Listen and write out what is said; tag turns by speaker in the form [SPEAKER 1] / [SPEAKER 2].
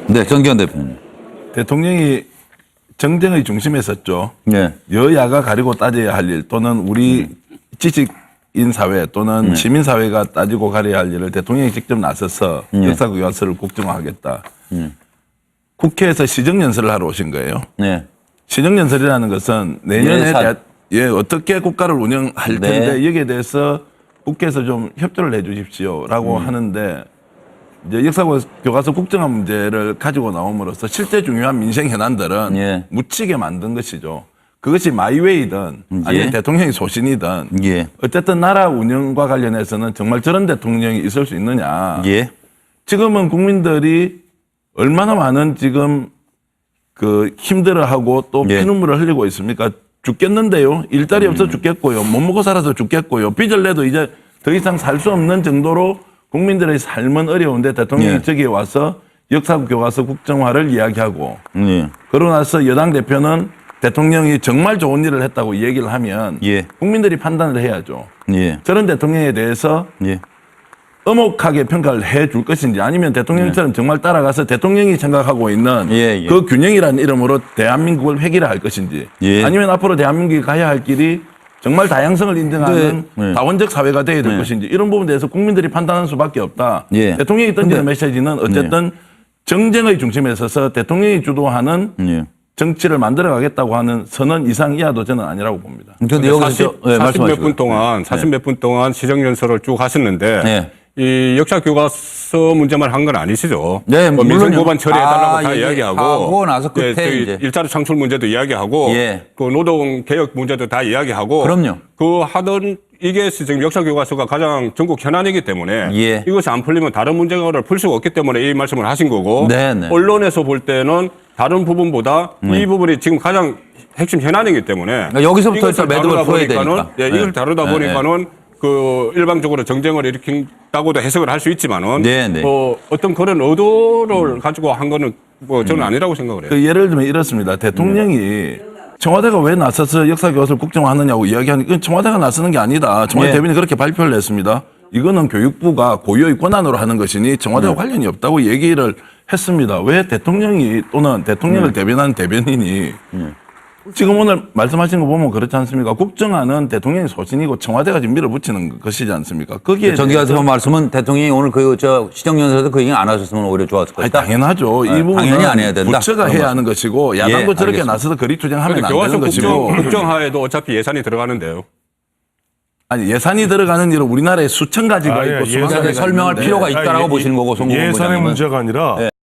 [SPEAKER 1] 네, 정기현 대표님.
[SPEAKER 2] 대통령이 정쟁의 중심에 섰죠.
[SPEAKER 1] 네.
[SPEAKER 2] 여야가 가리고 따져야 할 일 또는 우리 지식인 사회 또는 시민 사회가 따지고 가려야 할 일을 대통령이 직접 나서서 역사교과서를 국정화하겠다. 국회에서 시정연설을 하러 오신 거예요.
[SPEAKER 1] 네.
[SPEAKER 2] 시정연설이라는 것은 내년에
[SPEAKER 1] 예산.
[SPEAKER 2] 어떻게 국가를 운영할 텐데
[SPEAKER 1] 네.
[SPEAKER 2] 여기에 대해서 국회에서 좀 협조를 해 주십시오라고 하는데 이제 역사교과서 국정화 문제를 가지고 나옴으로써 실제 중요한 민생 현안들은
[SPEAKER 1] 예.
[SPEAKER 2] 묻히게 만든 것이죠. 그것이 마이웨이든 아니면
[SPEAKER 1] 예.
[SPEAKER 2] 대통령이 소신이든
[SPEAKER 1] 예.
[SPEAKER 2] 어쨌든 나라 운영과 관련해서는 정말 저런 대통령이 있을 수 있느냐.
[SPEAKER 1] 예.
[SPEAKER 2] 지금은 국민들이 얼마나 많은 지금 그 힘들어하고 또
[SPEAKER 1] 예.
[SPEAKER 2] 피눈물을 흘리고 있습니까? 죽겠는데요. 일자리 없어 죽겠고요. 못 먹고 살아서 죽겠고요. 빚을 내도 이제 더 이상 살 수 없는 정도로 국민들의 삶은 어려운데 대통령이
[SPEAKER 1] 예.
[SPEAKER 2] 저기에 와서 역사교과서 국정화를 이야기하고
[SPEAKER 1] 예.
[SPEAKER 2] 그러고 나서 여당 대표는 대통령이 정말 좋은 일을 했다고 얘기를 하면
[SPEAKER 1] 예.
[SPEAKER 2] 국민들이 판단을 해야죠.
[SPEAKER 1] 예.
[SPEAKER 2] 저런 대통령에 대해서
[SPEAKER 1] 예.
[SPEAKER 2] 엄혹하게 평가를 해 줄 것인지 아니면 대통령처럼 정말 따라가서 대통령이 생각하고 있는
[SPEAKER 1] 예, 예.
[SPEAKER 2] 그 균형이라는 이름으로 대한민국을 회귀를 할 것인지
[SPEAKER 1] 예.
[SPEAKER 2] 아니면 앞으로 대한민국이 가야 할 길이 정말 다양성을 인정하는
[SPEAKER 1] 네.
[SPEAKER 2] 다원적 사회가 되어야 될
[SPEAKER 1] 네.
[SPEAKER 2] 것인지 이런 부분에 대해서 국민들이 판단할 수밖에 없다.
[SPEAKER 1] 예.
[SPEAKER 2] 대통령이 던지는
[SPEAKER 1] 근데-
[SPEAKER 2] 메시지는 어쨌든 정쟁의 중심에 서서 대통령이 주도하는
[SPEAKER 1] 예.
[SPEAKER 2] 정치를 만들어가겠다고 하는 선언 이상 이하도 저는 아니라고 봅니다.
[SPEAKER 1] 근데 여기서
[SPEAKER 3] 40 몇 분 동안, 40 몇 분 동안 시정연설을 쭉 하셨는데,
[SPEAKER 1] 네.
[SPEAKER 3] 이 역사교과서 문제만 한 건 아니시죠?
[SPEAKER 1] 네,
[SPEAKER 3] 뭐
[SPEAKER 1] 물론요.
[SPEAKER 3] 민생법안 처리해달라고
[SPEAKER 1] 아,
[SPEAKER 3] 다
[SPEAKER 1] 이게
[SPEAKER 3] 이야기하고,
[SPEAKER 1] 하고 나서 끝에
[SPEAKER 3] 저희
[SPEAKER 1] 이제.
[SPEAKER 3] 일자리 창출 문제도 이야기하고,
[SPEAKER 1] 예.
[SPEAKER 3] 그 노동개혁 문제도 다 이야기하고,
[SPEAKER 1] 그럼요.
[SPEAKER 3] 그 하던 이게 지금 역사교과서가 가장 전국 현안이기 때문에
[SPEAKER 1] 예.
[SPEAKER 3] 이것이 안 풀리면 다른 문제를 풀 수가 없기 때문에 이 말씀을 하신 거고,
[SPEAKER 1] 네, 네.
[SPEAKER 3] 언론에서 볼 때는 다른 부분보다 이 부분이 지금 가장 핵심 현안이기 때문에
[SPEAKER 1] 그러니까 여기서부터
[SPEAKER 3] 이것을
[SPEAKER 1] 일단 매듭을
[SPEAKER 3] 다루다
[SPEAKER 1] 풀어야
[SPEAKER 3] 보니까는,
[SPEAKER 1] 되니까.
[SPEAKER 3] 예, 이걸
[SPEAKER 1] 네.
[SPEAKER 3] 다루다
[SPEAKER 1] 네,
[SPEAKER 3] 보니까는 그 일방적으로 정쟁을 일으킨다고도 해석을 할 수 있지만은
[SPEAKER 1] 네, 네.
[SPEAKER 3] 어떤 그런 의도를 가지고 한 거는 뭐 저는 아니라고 생각을 해요.
[SPEAKER 2] 그 예를 들면 이렇습니다. 대통령이 청와대가 왜 나서서 역사교과서를 국정화하느냐고 이야기하는 이건 청와대가 나서는 게 아니다. 청와대
[SPEAKER 1] 예.
[SPEAKER 2] 대변인이 그렇게 발표를 했습니다. 이거는 교육부가 고유의 권한으로 하는 것이니 청와대와 관련이 없다고 얘기를 했습니다. 왜 대통령이 또는 대통령을 대변하는 대변인이 지금 오늘 말씀하신 거 보면 그렇지 않습니까? 국정화는 대통령이 소신이고 청와대가 지금 밀어붙이는 것이지 않습니까? 거기에
[SPEAKER 1] 정기현
[SPEAKER 2] 대해서
[SPEAKER 1] 대표 말씀은 대통령이 오늘 시정연설에서 그 얘기 안 하셨으면 오히려 좋았을
[SPEAKER 2] 아니,
[SPEAKER 1] 것이다.
[SPEAKER 2] 당연하죠. 이 부분은
[SPEAKER 1] 당연히 안 해야 된다.
[SPEAKER 2] 부처가
[SPEAKER 1] 그런
[SPEAKER 2] 해야 하는 것이고 야당도
[SPEAKER 1] 예,
[SPEAKER 2] 저렇게
[SPEAKER 1] 알겠습니다.
[SPEAKER 2] 나서서 거리투쟁하면
[SPEAKER 3] 근데
[SPEAKER 2] 안
[SPEAKER 3] 교과서
[SPEAKER 2] 되는 것이고
[SPEAKER 3] 국정화에도 어차피 예산이 들어가는데요.
[SPEAKER 2] 아니 예산이 들어가는 일은 우리나라에 수천 가지가
[SPEAKER 4] 아니,
[SPEAKER 2] 있고 수만
[SPEAKER 4] 예산에
[SPEAKER 2] 가지가
[SPEAKER 1] 설명할
[SPEAKER 2] 있는데
[SPEAKER 1] 필요가 있다라고 보시는 거고 송국은
[SPEAKER 4] 예산의
[SPEAKER 1] 부장님은.
[SPEAKER 4] 문제가 아니라